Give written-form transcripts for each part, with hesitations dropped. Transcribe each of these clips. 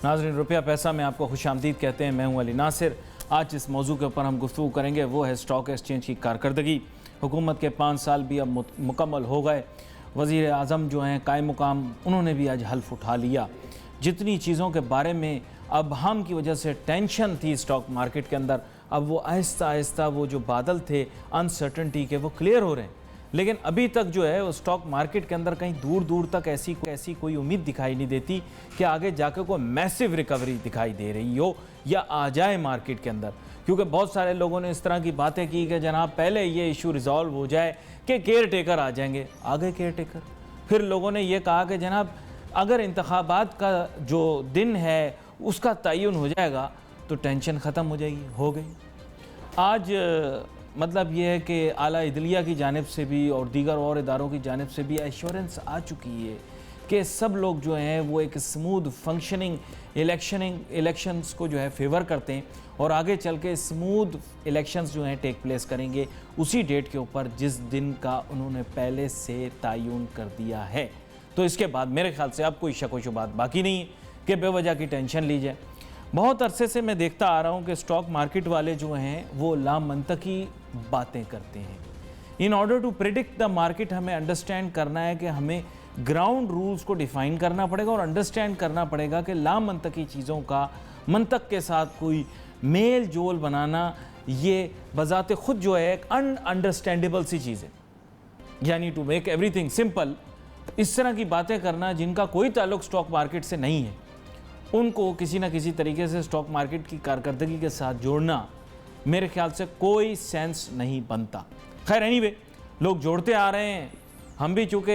नाज़रीन, रुपया पैसा में आपको खुशामदीद कहते हैं। मैं हूं अली नासिर। आज इस मौजू के ऊपर हम गुफ्तगू करेंगे, वो है स्टॉक एक्सचेंज की कारकर्दगी। हुकूमत के 5 साल भी अब मुकम्मल हो गए। वज़ीर आज़म जो हैं कायम मुकाम, उन्होंने भी आज हल्फ उठा लिया। जितनी चीज़ों के बारे में अब हम की वजह से टेंशन थी स्टॉक मार्केट के अंदर, अब वो आहिस्ता आहिस्ता वो जो बादल थे अनसर्टनटी के, वो क्लियर हो रहे हैं। लेकिन अभी तक जो है वो स्टॉक मार्केट के अंदर कहीं दूर दूर तक ऐसी कोई उम्मीद दिखाई नहीं देती कि आगे जाकर कोई मैसिव रिकवरी दिखाई दे रही हो या आ जाए मार्केट के अंदर। क्योंकि बहुत सारे लोगों ने इस तरह की बातें की कि जनाब पहले ये इशू रिजॉल्व हो जाए कि केयर टेकर आ जाएंगे। आ गए केयर टेकर। फिर लोगों ने यह कहा कि जनाब अगर इंतखाबात का जो दिन है उसका तयन हो जाएगा तो टेंशन ख़त्म हो जाएगी। हो गई। आज मतलब ये है कि आला इदलिया की जानिब से भी और दीगर और इदारों की जानिब से भी एश्योरेंस आ चुकी है कि सब लोग जो हैं वो एक स्मूथ फंक्शनिंग इलेक्शंस को जो है फेवर करते हैं और आगे चल के स्मूथ इलेक्शंस जो हैं टेक प्लेस करेंगे उसी डेट के ऊपर जिस दिन का उन्होंने पहले से तयन कर दिया है। तो इसके बाद मेरे ख्याल से अब कोई शक व शुबात बाकी नहीं है कि बेवजह की टेंशन ली जाए। बहुत अरसे से मैं देखता आ रहा हूँ कि स्टॉक मार्केट वाले जो हैं वो लामंतकी बातें करते हैं। In order to predict the market हमें अंडरस्टैंड करना है कि हमें ग्राउंड रूल्स को डिफ़ाइन करना पड़ेगा और अंडरस्टैंड करना पड़ेगा कि लामंतकी चीज़ों का मंतक के साथ कोई मेल जोल बनाना ये बज़ाते ख़ुद जो है एक अनअंडरस्टैंडेबल सी चीज़ है। यानी टू मेक एवरीथिंग सिंपल, इस तरह की बातें करना जिनका कोई ताल्लुक स्टॉक मार्केट से नहीं है उनको किसी न किसी तरीके से स्टॉक मार्केट की कारकर्दगी के साथ जोड़ना मेरे ख्याल से कोई सेंस नहीं बनता। खैर एनीवे, लोग जोड़ते आ रहे हैं, हम भी चूँकि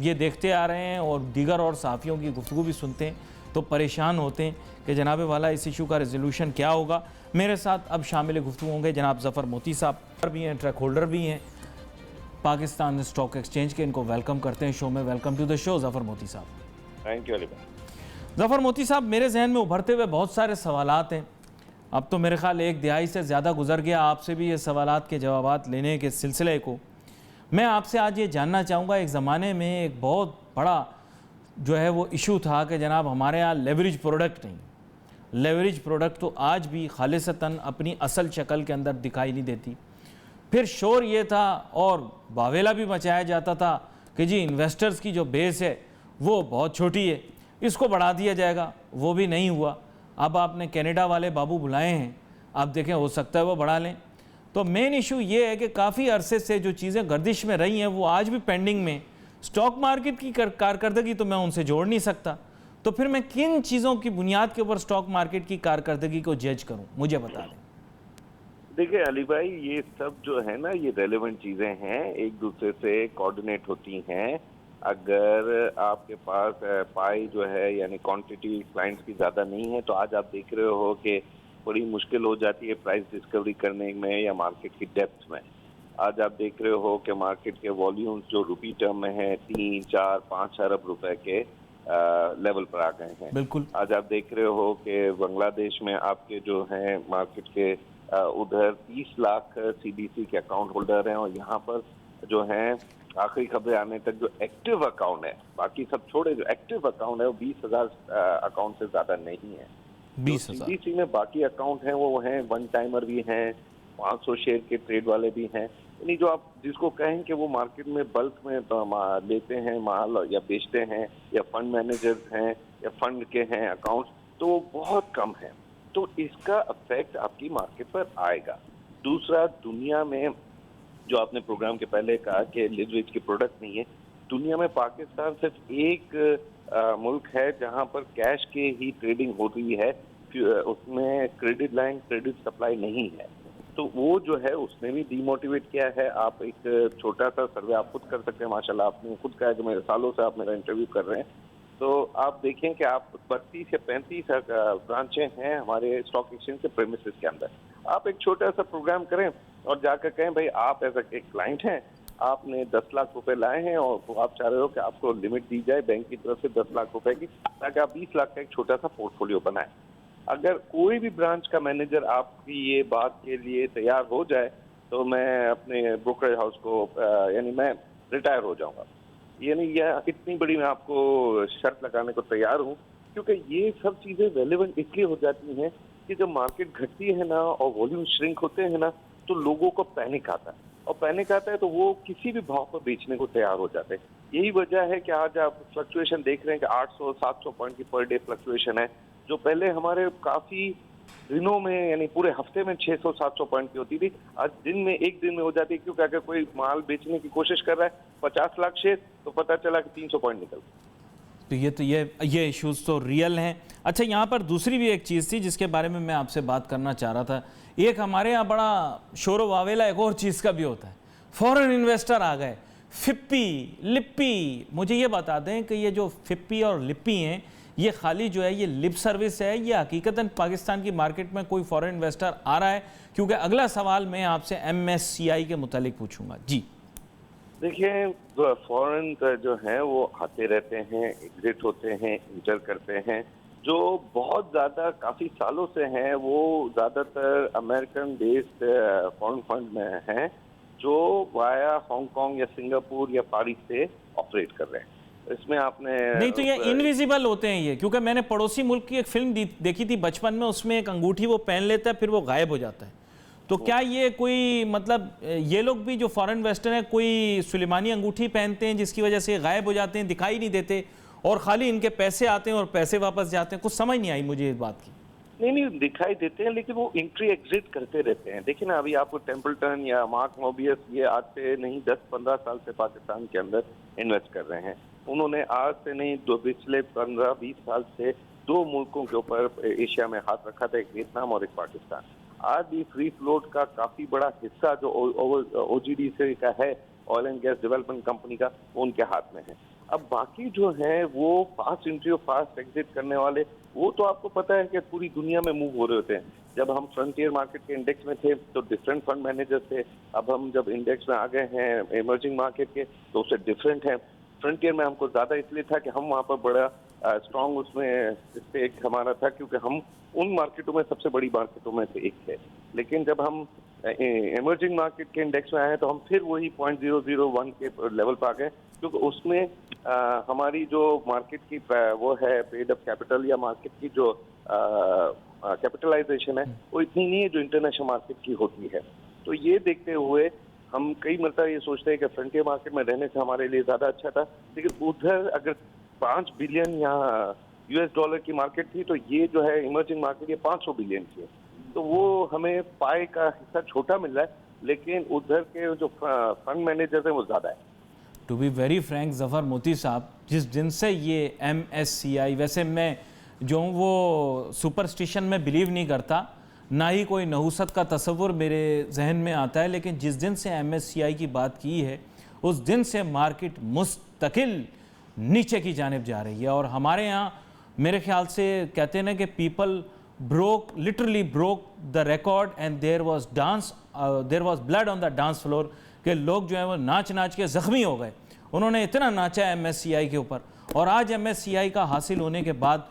ये देखते आ रहे हैं और दीगर और सहाफ़ियों की गुफ्तगू भी सुनते हैं तो परेशान होते हैं कि जनाब वाला इस इशू का रेजोल्यूशन क्या होगा। मेरे साथ अब शामिल गुफ्तगू होंगे जनाब ज़फ़र मोती साहब भी हैं, ट्रैक होल्डर भी हैं पाकिस्तान स्टॉक एक्सचेंज के। इनको वेलकम करते हैं शो में। Welcome to the show Zafar Moti साहब। थैंक यू अली भाई। ज़फ़र मोती साहब, मेरे जहन में उभरते हुए बहुत सारे सवालात हैं। अब तो मेरे ख्याल एक दिहाई से ज़्यादा गुजर गया आपसे भी ये सवालात के जवाबात लेने के सिलसिले को। मैं आपसे आज ये जानना चाहूँगा, एक ज़माने में एक बहुत बड़ा जो है वो इशू था कि जनाब हमारे यहाँ लेवरेज प्रोडक्ट नहीं। लेवरेज प्रोडक्ट तो आज भी खालिसतन अपनी असल शक्ल के अंदर दिखाई नहीं देती। फिर शोर ये था और बावेला भी मचाया जाता था कि जी इन्वेस्टर्स की जो बेस है वो बहुत छोटी है, इसको बढ़ा दिया जाएगा। वो भी नहीं हुआ। अब आपने कनाडा वाले बाबू बुलाए हैं, आप देखें हो सकता है वो बढ़ा लें। तो मेन इशू ये है कि काफ़ी अरसे से जो चीज़ें गर्दिश में रही हैं वो आज भी पेंडिंग में। स्टॉक मार्केट की कारकर्दगी तो मैं उनसे जोड़ नहीं सकता, तो फिर मैं किन चीज़ों की बुनियाद के ऊपर स्टॉक मार्केट की कारकर्दगी को जज करूँ, मुझे बता दें। देखिए अली भाई, ये सब जो है ना, ये रेलेवेंट चीज़ें हैं, एक दूसरे से कोऑर्डिनेट होती हैं। अगर आपके पास पाई जो है यानी क्वांटिटी क्लाइंट्स की ज़्यादा नहीं है तो आज आप देख रहे हो कि बड़ी मुश्किल हो जाती है प्राइस डिस्कवरी करने में या मार्केट की डेप्थ में। आज आप देख रहे हो कि मार्केट के वॉल्यूम्स जो रुपी टर्म में है 3, 4, 5 अरब रुपए के लेवल पर आ गए हैं। बिल्कुल। आज आप देख रहे हो कि बांग्लादेश में आपके जो हैं मार्केट के उधर 30 लाख सीडीसी के अकाउंट होल्डर हैं और यहाँ पर जो हैं आखिरी खबरें आने तक जो एक्टिव अकाउंट है, बाकी सब छोड़े, जो एक्टिव अकाउंट है वो 20,000 अकाउंट से ज़्यादा नहीं है। 20,000 सीडीसी में बाकी अकाउंट हैं वो हैं वन टाइमर भी हैं, 500 शेयर के ट्रेड वाले भी हैं। यानी जो आप जिसको कहें कि वो मार्केट में बल्क में लेते हैं माल या बेचते हैं या फंड मैनेजर्स हैं या फंड के हैं अकाउंट्स, तो वो बहुत कम है। तो इसका इफेक्ट आपकी मार्केट पर आएगा। दूसरा, दुनिया में जो आपने प्रोग्राम के पहले कहा कि लिवरेज की प्रोडक्ट नहीं है, दुनिया में पाकिस्तान सिर्फ एक मुल्क है जहां पर कैश की ही ट्रेडिंग हो रही है, उसमें क्रेडिट लाइन क्रेडिट सप्लाई नहीं है। तो वो जो है उसने भी डीमोटिवेट किया है। आप एक छोटा सा सर्वे आप खुद कर सकते हैं, माशाल्लाह आपने खुद कहा कि मेरे सालों से आप मेरा इंटरव्यू कर रहे हैं, तो आप देखें कि आप 32 या 35 ब्रांचें हैं हमारे स्टॉक एक्सचेंज के प्रेमिसेस के अंदर। आप एक छोटा सा प्रोग्राम करें और जाकर कहें भाई आप एज एक क्लाइंट हैं, आपने 10 लाख रुपए लाए हैं और आप चाह रहे हो कि आपको लिमिट दी जाए बैंक की तरफ से 10 लाख रुपए की, ताकि आप 20 लाख का एक छोटा सा पोर्टफोलियो बनाएं। अगर कोई भी ब्रांच का मैनेजर आपकी ये बात के लिए तैयार हो जाए तो मैं अपने ब्रोकरेज हाउस को यानी मैं रिटायर हो जाऊंगा। यानी यह इतनी बड़ी मैं आपको शर्त लगाने को तैयार हूँ क्योंकि ये सब चीजें रेलेवेंट इसलिए हो जाती हैं कि जब मार्केट घटती है ना और वॉल्यूम श्रिंक होते हैं ना, तो लोगों को पैनिक आता है, और पैनिक आता है तो वो किसी भी भाव पर बेचने को तैयार हो जाते हैं। यही वजह है कि आज आप फ्लक्चुएशन देख रहे हैं कि 800-700 पॉइंट की पर डे फ्लक्चुएशन है, जो पहले हमारे काफी दिनों में यानी पूरे हफ्ते में 600-700 पॉइंट की होती थी, आज एक दिन में हो जाती है। क्योंकि अगर कोई माल बेचने की कोशिश कर रहा है 50 लाख शेयर, तो पता चला कि 300 पॉइंट निकल। तो ये इश्यूज तो रियल हैं। अच्छा, यहाँ पर दूसरी भी एक चीज़ थी जिसके बारे में मैं आपसे बात करना चाह रहा था। एक हमारे यहाँ बड़ा शोर वावेला एक और चीज़ का भी होता है, फॉरेन इन्वेस्टर आ गए, फिप्पी लिप्पी। मुझे ये बता दें कि ये जो फिप्पी और लिप्पी हैं, ये खाली जो है ये लिप सर्विस है या हकीकतन पाकिस्तान की मार्केट में कोई फॉरेन इन्वेस्टर आ रहा है? क्योंकि अगला सवाल मैं आपसे MSCI के मुतालिक पूछूंगा। जी देखिए, फॉरेन जो है वो आते रहते हैं, एग्जिट होते हैं, इंटर करते हैं। जो बहुत ज्यादा काफी सालों से हैं वो ज्यादातर अमेरिकन बेस्ड फॉरेन फंड में हैं, जो वाया हांगकांग या सिंगापुर या पेरिस से ऑपरेट कर रहे हैं। इसमें आपने नहीं, तो ये इनविजिबल होते हैं ये, क्योंकि मैंने पड़ोसी मुल्क की एक फिल्म देखी थी बचपन में, उसमें एक अंगूठी वो पहन लेता है फिर वो गायब हो जाता है। तो क्या ये कोई मतलब ये लोग भी जो फॉरेन इन्वेस्टर हैं कोई सुलेमानी अंगूठी पहनते हैं जिसकी वजह से गायब हो जाते हैं, दिखाई नहीं देते और खाली इनके पैसे आते हैं और पैसे वापस जाते हैं? कुछ समझ नहीं आई मुझे इस बात की। नहीं दिखाई देते हैं, लेकिन वो एंट्री एग्जिट करते रहते हैं। देखिए ना, अभी आपको टेम्पल्टन या मार्क मोबियस ये आज से नहीं 10-15 साल से पाकिस्तान के अंदर इन्वेस्ट कर रहे हैं। उन्होंने आज से नहीं पिछले 15-20 साल से 2 मुल्कों के ऊपर एशिया में हाथ रखा था, एक वियतनाम और एक पाकिस्तान। आज भी फ्री फ्लोट का काफी बड़ा हिस्सा जो OGDC का है, oil and gas development company का, वो उनके हाथ में है। अब बाकी जो है वो फास्ट एंट्री और फास्ट एग्जिट करने वाले, वो तो आपको पता है कि पूरी दुनिया में मूव हो रहे होते हैं। जब हम फ्रंटियर मार्केट के इंडेक्स में थे तो डिफरेंट फंड मैनेजर थे, अब हम जब इंडेक्स में आ गए हैं इमर्जिंग मार्केट के तो उससे डिफरेंट है। फ्रंटियर में हमको ज्यादा इसलिए था कि हम वहाँ पर बड़ा स्ट्रॉन्ग उसमें स्टेक हमारा था, क्योंकि हम उन मार्केटों में सबसे बड़ी मार्केटों में से एक थे। लेकिन जब हम इमर्जिंग मार्केट के इंडेक्स में आए तो हम फिर वही 0.001 के लेवल पर आ गए, क्योंकि उसमें हमारी जो मार्केट की वो है पेड अप कैपिटल या मार्केट की जो कैपिटलाइजेशन है वो इतनी नहीं है जो इंटरनेशनल मार्केट की होती है। तो ये देखते हुए हम कई मरतबा ये सोचते हैं कि फ्रंटियर मार्केट में रहने से हमारे लिए ज्यादा अच्छा था, लेकिन उधर अगर 5 बिलियन या $US की मार्केट थी तो ये जो है इमर्जिंग मार्केट ये 500 बिलियन की है। तो वो हमें पाए का हिस्सा छोटा मिल रहा है, लेकिन उधर के जो फंड मैनेजर हैं वो ज्यादा है। To be very frank Zafar Moti साहब, जिस दिन से ये MSCI, वैसे मैं जो हूँ वो सुपरस्टिशन में बिलीव नहीं करता, ना ही कोई नहुसत का तस्वुर मेरे जहन में आता है, लेकिन जिस दिन से MSCI की बात की है उस दिन से मार्केट मुस्तकिल नीचे की जानिब जा रही है। और हमारे यहाँ मेरे ख्याल से कहते हैं ना कि people literally broke the record and there was blood on the dance floor, कि लोग जो है वो नाच नाच के ज़ख्मी हो गए। उन्होंने इतना नाचा MSCI के ऊपर, और आज MSCI का हासिल होने के बाद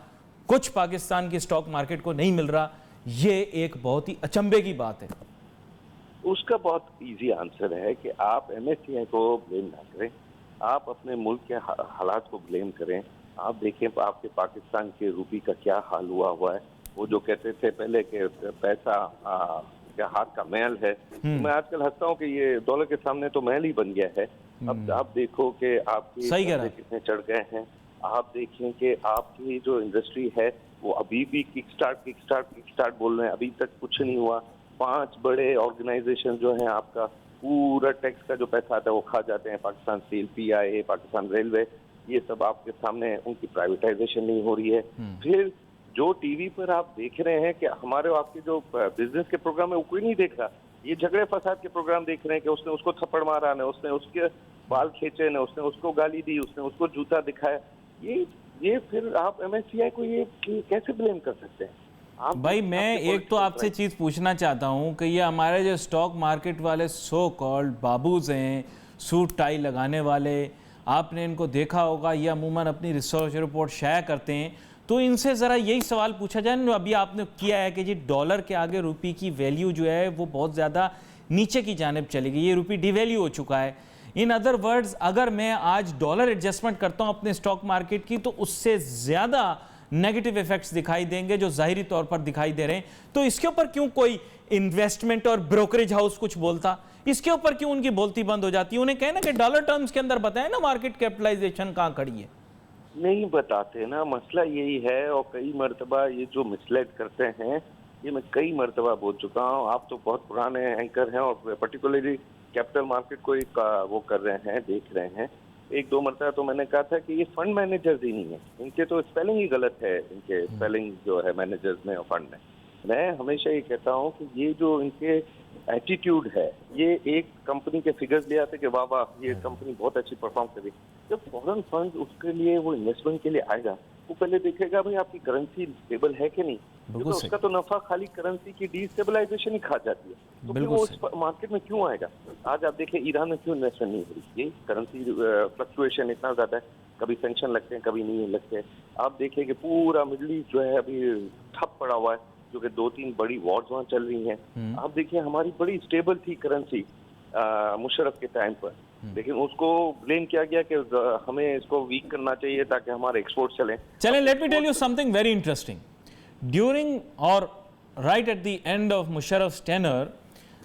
कुछ पाकिस्तान की स्टॉक मार्केट को नहीं मिल रहा। ये एक बहुत ही अचंभे की बात है। उसका बहुत इजी आंसर है कि आप MSCI को ब्लेम ना करें, आप अपने मुल्क के हालात को ब्लेम करें। आप देखें आपके पाकिस्तान के रुपये का क्या हाल हुआ है। वो जो कहते थे पहले कि पैसा क्या हाथ का महल है, तो मैं आजकल हंसता हूँ कि ये डॉलर के सामने तो महल ही बन गया है। अब आप देखो कि आपके पैसे कितने चढ़ गए हैं। आप देखें कि आपकी जो इंडस्ट्री है वो अभी भी किक स्टार्ट बोल रहे हैं, अभी तक कुछ नहीं हुआ। 5 बड़े ऑर्गेनाइजेशन जो हैं आपका पूरा टैक्स का जो पैसा आता है वो खा जाते हैं। Pakistan steel, PIA, Pakistan railway, ये सब आपके सामने, उनकी प्राइवेटाइजेशन नहीं हो रही है। फिर जो टीवी पर आप देख रहे हैं कि हमारे आपके जो बिजनेस के प्रोग्राम है वो कोई नहीं देख रहा। ये झगड़े फसाद के प्रोग्राम देख रहे हैं कि उसने उसको थप्पड़ मारा, न उसने उसके बाल खींचे, न उसने उसको गाली दी, उसने उसको जूता दिखाया। ये फिर आप MSCI को ये कैसे ब्लेम कर सकते हैं? भाई मैं एक तो आपसे चीज़ पूछना चाहता हूँ कि ये हमारे जो स्टॉक मार्केट वाले सो कॉल्ड बाबूज हैं, सूट टाई लगाने वाले, आपने इनको देखा होगा, ये अमूमन अपनी रिसर्च रिपोर्ट शाया करते हैं, तो इनसे ज़रा यही सवाल पूछा जाए ना, अभी आपने किया है कि जी डॉलर के आगे रुपये की वैल्यू जो है वो बहुत ज़्यादा नीचे की जानिब चली गई, ये रुपये डिवैल्यू हो चुका है। इन अदर वर्ड्स, अगर मैं आज डॉलर एडजस्टमेंट करता हूँ अपने स्टॉक मार्केट की, तो उससे ज़्यादा नेगेटिव इफेक्ट्स दिखाई देंगे जो जाहिरी तौर पर दिखाई दे रहे हैं। तो इसके ऊपर क्यों कोई इन्वेस्टमेंट और ब्रोकरेज हाउस कुछ बोलता, इसके ऊपर क्यों उनकी बोलती बंद हो जाती है? उन्हें कहना कि डॉलर टर्म्स के अंदर बताएं ना मार्केट कैपिटलाइजेशन कहां खड़ी है। नहीं बताते ना, मसला यही है। और कई मर्तबा ये जो मिसलेड करते हैं, ये मैं कई मर्तबा बोल चुका हूँ। आप तो बहुत पुराने एंकर हैं और पर्टिकुलरली कैपिटल मार्केट को एक वो कर रहे हैं, देख रहे हैं। एक दो मरतबा तो मैंने कहा था कि ये फंड मैनेजर्स ही नहीं है, इनके तो स्पेलिंग ही गलत है, इनके स्पेलिंग जो है मैनेजर्स में और फंड में। मैं हमेशा ये कहता हूँ कि ये जो इनके एटीट्यूड है, ये एक कंपनी के फिगर्स ले आते कि वाह वाह ये कंपनी बहुत अच्छी परफॉर्म करी। जब फॉरेन फंड उसके लिए वो इन्वेस्टमेंट के लिए आएगा, वो पहले देखेगा भाई आपकी करेंसी स्टेबल है कि नहीं, क्योंकि उसका तो नफा खाली करेंसी की डिस्टेबलाइजेशन ही खा जाती है। तो फिर वो उस मार्केट में क्यों आएगा? आज आप देखें ईरान में क्यों इन्वेस्टमेंट नहीं हो रही, ये करेंसी फ्लक्चुएशन इतना ज्यादा है, कभी सैंक्शन लगते हैं कभी नहीं लगते। आप देखिए कि पूरा मिडिल ईस्ट जो है अभी ठप पड़ा हुआ है, जो कि 2-3 बड़ी वॉर्स वहाँ चल रही हैं। आप देखिए हमारी बड़ी स्टेबल थी करेंसी मुशर्रफ के टाइम पर, लेकिन उसको ब्लेम किया गया कि हमें इसको वीक करना चाहिए ताकि हमारे एक्सपोर्ट चलें। Let me tell you something very interesting. During और right at the end of Musharraf tenure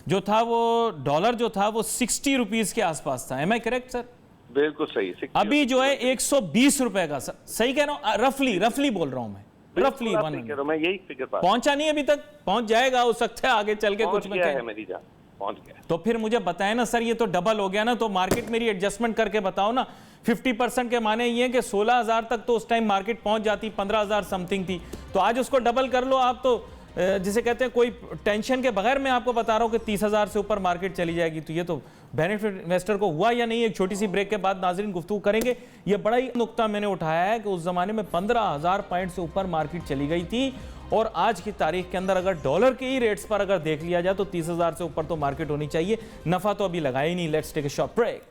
जो था, वो डॉलर जो था वो 60 रुपीज के आसपास था। Am I correct sir? बिल्कुल सही। अभी जो है 120 रुपए का। सर सही कह रहा हूँ? रफली बोल रहा हूं मैं, रफली मैं यही फिगर पहुंचा नहीं अभी तक, पहुंच जाएगा हो सकता है आगे चल के कुछ में है मेरी जान पहुंच गया। तो फिर मुझे बताएं ना सर, ये तो डबल हो गया ना, तो मार्केट मेरी एडजस्टमेंट करके बताओ ना। 50% के माने ये कि 16,000 तक तो उस टाइम मार्केट पहुंच जाती, 15,000 समथिंग थी, तो आज उसको डबल कर लो आप। तो जिसे कहते हैं कोई टेंशन के बगैर मैं आपको बता रहा हूं कि 30,000 से ऊपर मार्केट चली जाएगी। तो ये तो बेनिफिट इन्वेस्टर को हुआ या नहीं? एक छोटी सी ब्रेक के बाद नाज़रीन गुफ्तगू करेंगे। ये बड़ा ही नुक्ता मैंने उठाया है कि उस जमाने में 15,000 पॉइंट से ऊपर मार्केट चली गई थी, और आज की तारीख के अंदर अगर डॉलर के ही रेट्स पर अगर देख लिया जाए तो 30,000 से ऊपर तो मार्केट होनी चाहिए। नफा तो अभी लगाया ही नहीं। Let's take a short break.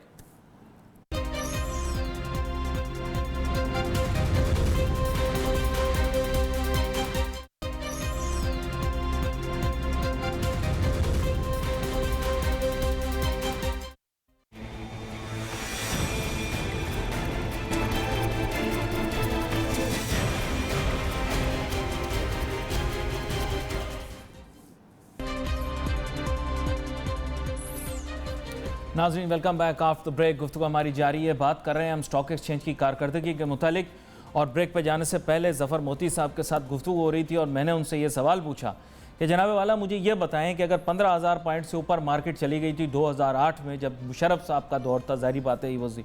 नाज़रीन welcome back after the break. गुफ्तगू हमारी जारी है। बात कर रहे हैं हम स्टॉक एक्सचेंज की कारकर्दगी के मुतालिक, और ब्रेक पे जाने से पहले ज़फ़र मोती साहब के साथ गुफ्तगू हो रही थी और मैंने उनसे ये सवाल पूछा कि जनाब वाला मुझे ये बताएं कि अगर 15,000 पॉइंट से ऊपर मार्केट चली गई थी 2008 में, जब मुशर्रफ साहब का दौर था, ज़ाहिर बात है he was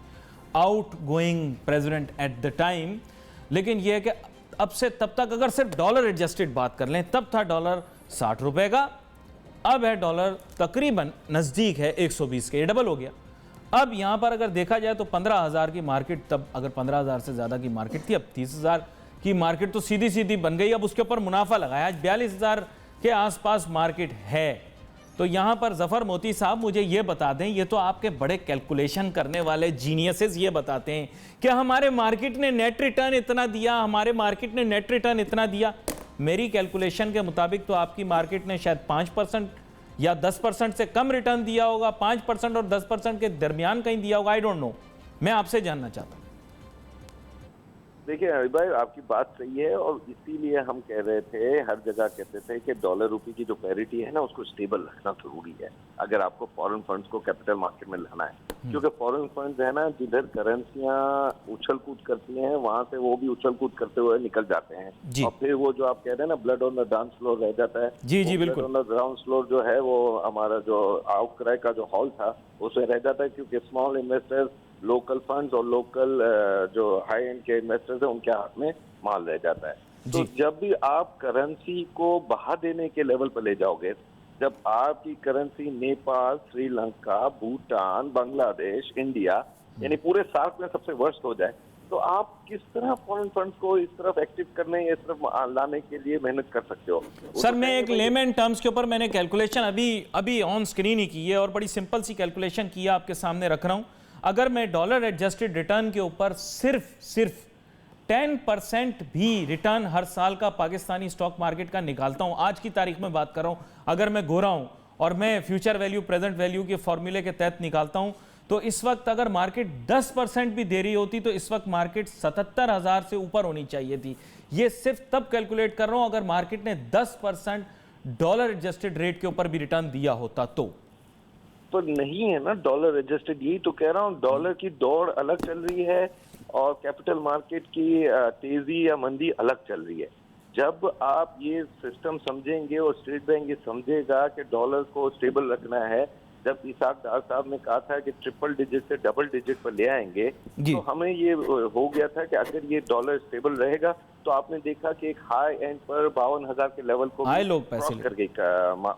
out going president at the time, लेकिन यह है कि अब से तब तक अगर सिर्फ डॉलर एडजस्टेड बात कर लें, तब था डॉलर 60 रुपये का, अब है डॉलर तकरीबन नज़दीक है 120 के, ये डबल हो गया। अब यहाँ पर अगर देखा जाए तो 15,000 की मार्केट, तब अगर 15,000 से ज़्यादा की मार्केट थी, अब 30,000 की मार्केट तो सीधी सीधी बन गई। अब उसके ऊपर मुनाफा लगाया, आज 42,000 के आसपास मार्केट है। तो यहाँ पर ज़फ़र मोती साहब मुझे ये बता दें, ये तो आपके बड़े कैलकुलेशन करने वाले जीनियसेस ये बताते हैं कि हमारे मार्केट ने नेट रिटर्न इतना दिया, हमारे मार्केट ने नेट रिटर्न इतना दिया। मेरी कैलकुलेशन के मुताबिक तो आपकी मार्केट ने शायद 5% या 10% से कम रिटर्न दिया होगा, 5% और 10% के दरमियान कहीं दिया होगा, आई डोंट नो। मैं आपसे जानना चाहता हूँ। देखिए अभी भाई आपकी बात सही है, और इसीलिए हम कह रहे थे, हर जगह कहते थे कि डॉलर रुपये की जो पैरिटी है ना, उसको स्टेबल रखना जरूरी है अगर आपको फॉरेन फंड्स को कैपिटल मार्केट में लाना है। क्योंकि फॉरेन फंड्स है ना, जिधर करेंसियां उछल कूद करती हैं, वहां से वो भी उछल कूद करते हुए निकल जाते हैं, और फिर वो जो आप कह रहे हैं ना, blood on the dance floor रह जाता है। जी बिल्कुल। Blood on the dance floor जो है वो हमारा जो आउटक्राई का जो हॉल था उसमें रह जाता है, क्योंकि स्मॉल इन्वेस्टर्स, लोकल फंड्स और लोकल जो हाई एंड के इन्वेस्टर्स हैं उनके हाथ में माल रह जाता है। तो जब भी आप करेंसी को बहा देने के लेवल पर ले जाओगे, जब आपकी करेंसी नेपाल, श्रीलंका, भूटान, बांग्लादेश, इंडिया यानी पूरे सार्क में सबसे वर्स्ट हो जाए, तो आप किस तरह फॉरेन फंड्स को इस तरफ एक्टिव करने, इस तरफ लाने के लिए मेहनत कर सकते हो? सर मैं एक लेमन टर्म्स के ऊपर मैंने कैलकुलेशन अभी ऑन स्क्रीन ही की है, और बड़ी सिंपल सी कैलकुलेशन की है, आपके सामने रख रहा हूं। अगर मैं डॉलर एडजस्टेड रिटर्न के ऊपर सिर्फ 10% भी रिटर्न हर साल का पाकिस्तानी स्टॉक मार्केट का निकालता हूं, आज की तारीख में बात कर रहा हूं, अगर मैं गोरा हूं और मैं फ्यूचर वैल्यू प्रेजेंट वैल्यू के फॉर्मूले के तहत निकालता हूं, तो इस वक्त अगर मार्केट 10% भी दे रही होती तो इस वक्त मार्केट 77,000 से ऊपर होनी चाहिए थी। ये सिर्फ तब कैलकुलेट कर रहा हूं अगर मार्केट ने 10% डॉलर एडजस्टेड रेट के ऊपर भी रिटर्न दिया होता तो नहीं है ना डॉलर एडजस्टेड, यही तो कह रहा हूँ। डॉलर की दौड़ अलग चल रही है और कैपिटल मार्केट की तेजी या मंदी अलग चल रही है। जब आप ये सिस्टम समझेंगे और स्टेट बैंक ये समझेगा कि डॉलर को स्टेबल रखना है, जब इसाक डार साहब ने कहा था कि ट्रिपल डिजिट से डबल डिजिट पर ले आएंगे, तो हमें ये हो गया था कि अगर ये डॉलर स्टेबल रहेगा तो आपने देखा कि एक हाई एंड पर 52,000 के लेवल को क्रॉस कर गई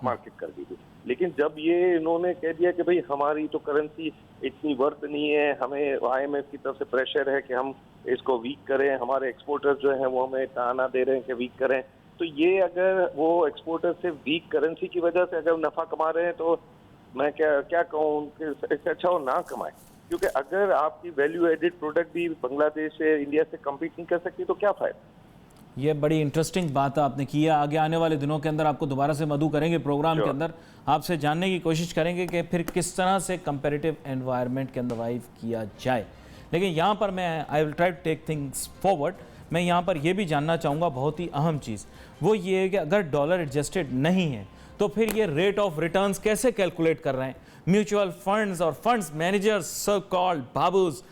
मार्केट कर दी थी। लेकिन जब ये इन्होंने कह दिया कि भाई हमारी तो करेंसी इतनी वर्थ नहीं है, हमें IMF की तरफ से प्रेशर है कि हम इसको वीक करें, हमारे एक्सपोर्टर्स जो हैं वो हमें ताना दे रहे हैं कि वीक करें, तो ये अगर वो एक्सपोर्टर से वीक करेंसी की वजह से अगर नफा कमा रहे हैं तो मैं क्या कहूँ कि इससे अच्छा वो ना कमाए। क्योंकि अगर आपकी वैल्यू एडिड प्रोडक्ट भी बांग्लादेश से इंडिया से कम्पीट नहीं कर सकती तो क्या फायदा। ये बड़ी इंटरेस्टिंग बात आपने की है। आगे आने वाले दिनों के अंदर आपको दोबारा से मधु करेंगे प्रोग्राम के अंदर, आपसे जानने की कोशिश करेंगे कि फिर किस तरह से कंपैरेटिव एनवायरनमेंट के अंदर सर्वाइव किया जाए। लेकिन यहाँ पर मैं I will try to take things forward. मैं यहाँ पर यह भी जानना चाहूँगा बहुत ही अहम चीज़, वो ये है कि अगर डॉलर एडजस्टेड नहीं है तो फिर ये रेट ऑफ रिटर्न्स कैसे कैलकुलेट कर रहे हैं म्यूचुअल फंड्स और funds managers, so called babus,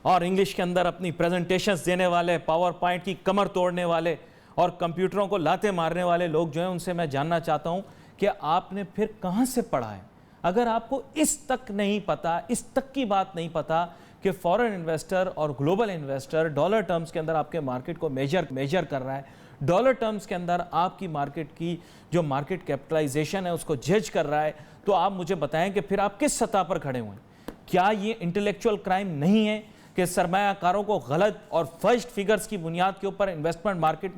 और इंग्लिश के अंदर अपनी प्रेजेंटेशंस देने वाले, पावर पॉइंट की कमर तोड़ने वाले और कंप्यूटरों को लाते मारने वाले लोग जो हैं, उनसे मैं जानना चाहता हूं कि आपने फिर कहां से पढ़ा है। अगर आपको इस तक नहीं पता, इस तक की बात नहीं पता कि फॉरेन इन्वेस्टर और ग्लोबल इन्वेस्टर डॉलर टर्म्स के अंदर आपके मार्केट को मेजर कर रहा है, डॉलर टर्म्स के अंदर आपकी मार्केट की जो मार्केट कैपिटलाइजेशन है उसको जज कर रहा है, तो आप मुझे बताएं कि फिर आप किस सतह पर खड़े हुए हैं। क्या ये इंटेलेक्चुअल क्राइम नहीं है कि सरमायाकारों को गलत और फर्स्ट फिगर्स की बुनियाद के ऊपर इन्वेस्टमेंट मार्केट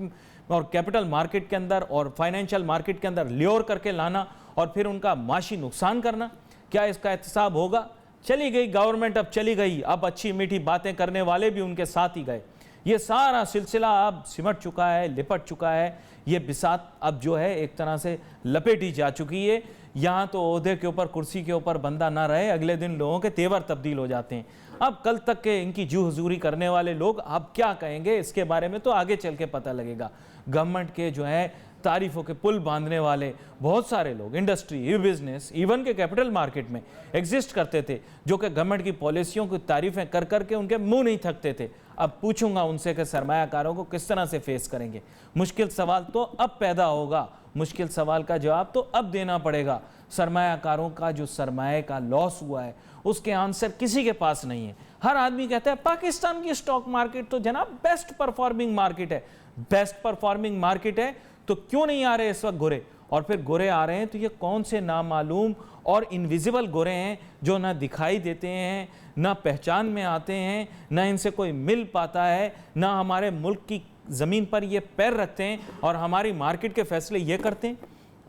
और कैपिटल मार्केट के अंदर और फाइनेंशियल मार्केट के अंदर ल्योर करके लाना और फिर उनका माशी नुकसान करना? क्या इसका एहतसाब होगा? चली गई गवर्नमेंट, अब चली गई, अब अच्छी मीठी बातें करने वाले भी उनके साथ ही गए। ये सारा सिलसिला अब सिमट चुका है, लिपट चुका है। ये बिसात अब जो है एक तरह से लपेटी जा चुकी है। यहाँ तो ओहदे के ऊपर, कुर्सी के ऊपर बंदा ना रहे, अगले दिन लोगों के तेवर तब्दील हो जाते हैं। अब कल तक के इनकी जू हुजूरी करने वाले लोग अब क्या कहेंगे इसके बारे में तो आगे चल के पता लगेगा। गवर्नमेंट के जो है तारीफों के पुल बांधने वाले बहुत सारे लोग इंडस्ट्री, बिजनेस, इवन के कैपिटल मार्केट में एग्जिस्ट करते थे, जो कि गवर्नमेंट की पॉलिसियों की तारीफें कर करके उनके मुंह नहीं थकते थे। अब पूछूंगा उनसे कि सरमायाकारों को किस तरह से फेस करेंगे। मुश्किल सवाल तो अब पैदा होगा, मुश्किल सवाल का जवाब तो अब देना पड़ेगा। सरमायाकारों का जो सरमाए का लॉस हुआ है उसके आंसर किसी के पास नहीं है। हर आदमी कहता है पाकिस्तान की स्टॉक मार्केट तो जनाब बेस्ट परफॉर्मिंग मार्केट है। बेस्ट परफॉर्मिंग मार्केट है तो क्यों नहीं आ रहे इस वक्त गोरे? और फिर गोरे आ रहे हैं तो ये कौन से नामालूम और इनविजिबल गोरे हैं जो ना दिखाई देते हैं, ना पहचान में आते हैं, ना इनसे कोई मिल पाता है, ना हमारे मुल्क की ज़मीन पर ये पैर रखते हैं और हमारी मार्केट के फैसले ये करते हैं।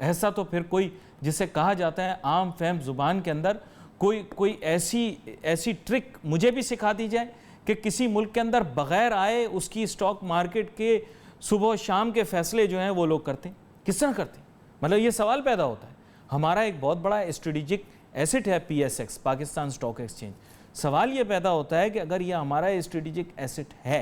ऐसा तो फिर कोई, जिसे कहा जाता है आम फहम ज़ुबान के अंदर, कोई ऐसी ट्रिक मुझे भी सिखा दी जाए कि किसी मुल्क के अंदर बग़ैर आए उसकी स्टॉक मार्केट के सुबह शाम के फैसले जो हैं वो लोग करते हैं। किस तरह करते हैं? मतलब ये सवाल पैदा होता है। हमारा एक बहुत बड़ा स्ट्रेटेजिक एसेट है PSX, पाकिस्तान स्टॉक एक्सचेंज। सवाल ये पैदा होता है कि अगर ये हमारा स्ट्रेटेजिक एसेट है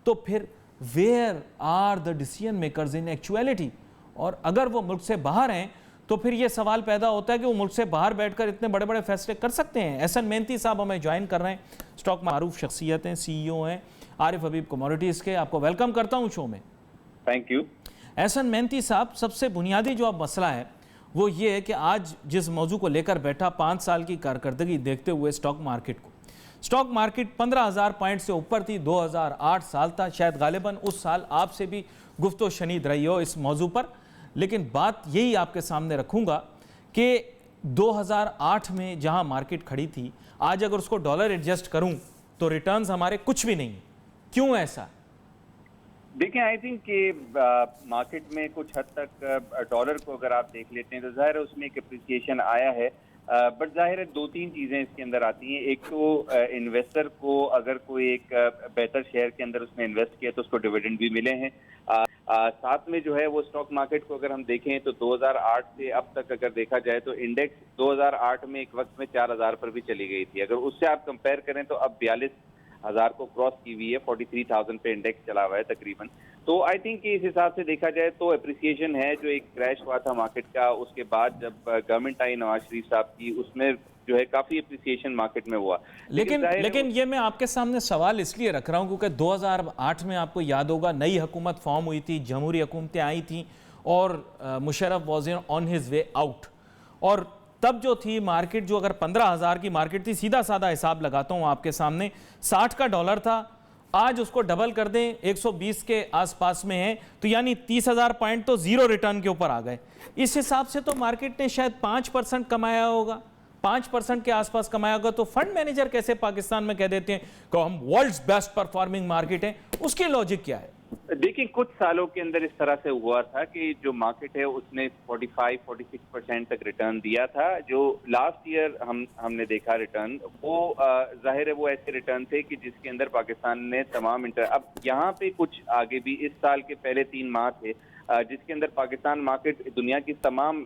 तो फिर where are the decision makers in actuality? और अगर वो मुल्क से बाहर हैं तो फिर ये सवाल पैदा होता है कि वो मुल्क से बाहर बैठकर इतने बड़े बड़े फैसले कर सकते हैं? एहसन मेहनती साहब हमें ज्वाइन कर रहे हैं, स्टॉक मारूफ शख्सियत हैं, CEO हैं आरिफ हबीब कमोडिटीज़ के। आपको वेलकम करता हूं शो में। Thank you. एहसन मेहनती साहब, सबसे बुनियादी जो अब मसला है वो ये है कि आज जिस मौजू को लेकर बैठा, 5 साल की कारकर्दगी देखते हुए स्टॉक मार्केट 15,000 पॉइंट से ऊपर थी। 2008 साल था, शायद गालिबन उस साल आपसे भी गुफ्तो शनीद रही हो इस मौजू पर। लेकिन बात यही आपके सामने रखूंगा कि 2008 में जहां मार्केट खड़ी थी, आज अगर उसको डॉलर एडजस्ट करूं तो रिटर्न्स हमारे कुछ भी नहीं। क्यों ऐसा? देखिए, आई थिंक कि मार्केट में कुछ हद तक डॉलर को अगर आप देख लेते हैं तो जाहिर है उसमें एक अप्रिसिएशन आया है, बट जाहिर है 2-3 चीज़ें इसके अंदर आती हैं। एक तो इन्वेस्टर को अगर कोई एक बेहतर शेयर के अंदर उसने इन्वेस्ट किया तो उसको डिविडेंड भी मिले हैं। साथ में जो है वो स्टॉक मार्केट को अगर हम देखें तो 2008 से अब तक अगर देखा जाए तो इंडेक्स 2008 में एक वक्त में 4000 पर भी चली गई थी। अगर उससे आप कंपेयर करें तो अब 42,000 को क्रॉस की हुई है, 43,000 पे इंडेक्स चला हुआ है तकरीबन। तो आई थिंक इस हिसाब से देखा जाए तो अप्रिसिएशन है। जो एक क्रैश हुआ था मार्केट का, उसके बाद जब गवर्नमेंट आई नवाज शरीफ साहब की, उसमें जो है काफी अप्रिसिएशन मार्केट में हुआ। लेकिन ये मैं आपके सामने सवाल इसलिए रख रहा हूं क्योंकि 2008 में आपको याद होगा नई हुकूमत फॉर्म हुई थी, जमहूरी हुकूमतें आई थी और Musharraf was on his way out. और तब जो थी मार्केट, जो अगर 15,000 की मार्केट थी, सीधा साधा हिसाब लगाता हूं आपके सामने, 60 का डॉलर था, आज उसको डबल कर दें 120 के आसपास में है, तो यानी 30,000 पॉइंट तो जीरो रिटर्न के ऊपर आ गए। इस हिसाब से तो मार्केट ने शायद 5% कमाया होगा, 5% के आसपास कमाया होगा। तो फंड मैनेजर कैसे पाकिस्तान में कह देते हैं कि हम वर्ल्ड्स बेस्ट परफॉर्मिंग मार्केट है? उसकी लॉजिक क्या है? देखिए, कुछ सालों के अंदर इस तरह से हुआ था कि जो मार्केट है उसने 45-46% तक रिटर्न दिया था। जो लास्ट ईयर हमने देखा रिटर्न, वो जाहिर है वो ऐसे रिटर्न थे कि जिसके अंदर पाकिस्तान ने तमाम अब यहाँ पे कुछ आगे भी इस साल के पहले 3 माह थे जिसके अंदर पाकिस्तान मार्केट दुनिया की तमाम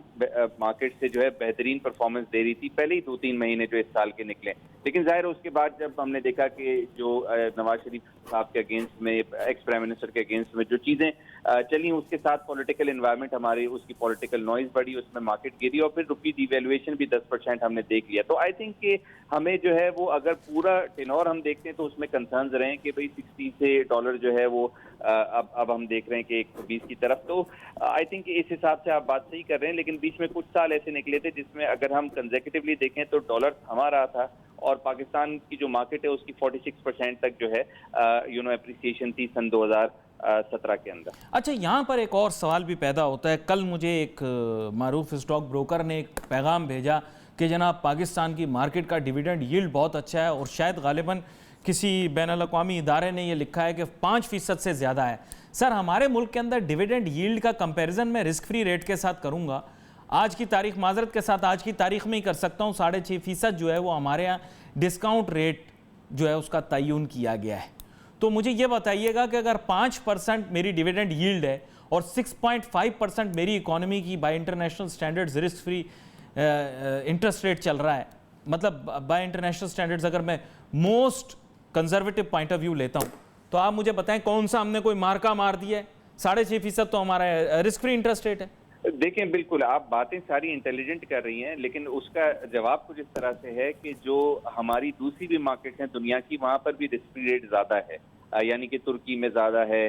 मार्केट से जो है बेहतरीन परफॉर्मेंस दे रही थी पहले ही 2-3 महीने जो इस साल के निकले। लेकिन जाहिर है उसके बाद जब हमने देखा कि जो नवाज शरीफ साहब के अगेंस्ट में, एक्स प्राइम मिनिस्टर के अगेंस्ट में जो चीजें चली, उसके साथ पॉलिटिकल एनवायरनमेंट हमारी, उसकी पॉलिटिकल नॉइज बढ़ी, उसमें मार्केट गिरी और फिर रुपी डिवैल्यूएशन भी 10% हमने देख लिया। तो आई थिंक कि हमें जो है वो अगर पूरा टेनोर हम देखते हैं तो उसमें कंसर्न्स रहे कि भाई 60 से डॉलर जो है वो अब हम देख रहे हैं कि 120 की तरफ। तो आई थिंक इस हिसाब से आप बात सही कर रहे हैं, लेकिन बीच में कुछ साल ऐसे निकले थे जिसमें अगर हम कंसेक्यूटिवली देखें तो डॉलर थमा रहा था और पाकिस्तान की जो मार्केट है उसकी 46% तक जो है एप्रिसिएशन थी सन 2017 के अंदर। अच्छा, यहाँ पर एक और सवाल भी पैदा होता है। कल मुझे एक मारूफ स्टॉक ब्रोकर ने एक पैगाम भेजा कि जनाब पाकिस्तान की मार्केट का डिविडेंड यील्ड बहुत अच्छा है और शायद गालिबन किसी बैनुल-अक़वामी इदारे ने ये लिखा है कि 5% से ज़्यादा है। सर, हमारे मुल्क के अंदर डिविडेंड यील्ड का कंपैरिजन मैं रिस्क फ्री रेट के साथ करूँगा, आज की तारीख, माजरत के साथ आज की तारीख में ही कर सकता हूँ, 6.5% जो है वो हमारे यहाँ डिस्काउंट रेट जो है उसका तयन किया गया है। तो मुझे ये बताइएगा कि अगर 5% मेरी डिविडेंड यील्ड है और 6.5% मेरी इकोनॉमी की bye international standards risk free interest rate चल रहा है, मतलब बाय इंटरनेशनल स्टैंडर्ड्स अगर मैं most conservative point of view लेता हूँ, तो आप मुझे बताएं कौन सा हमने कोई मार्का मार दिया है? 6.5% तो हमारा रिस्क फ्री इंटरेस्ट रेट है। देखें, बिल्कुल आप बातें सारी इंटेलिजेंट कर रही हैं, लेकिन उसका जवाब कुछ इस तरह से है कि जो हमारी दूसरी भी मार्केट हैं दुनिया की, वहां पर भी रिस्क फ्री रेट ज्यादा है। यानी कि तुर्की में ज्यादा है,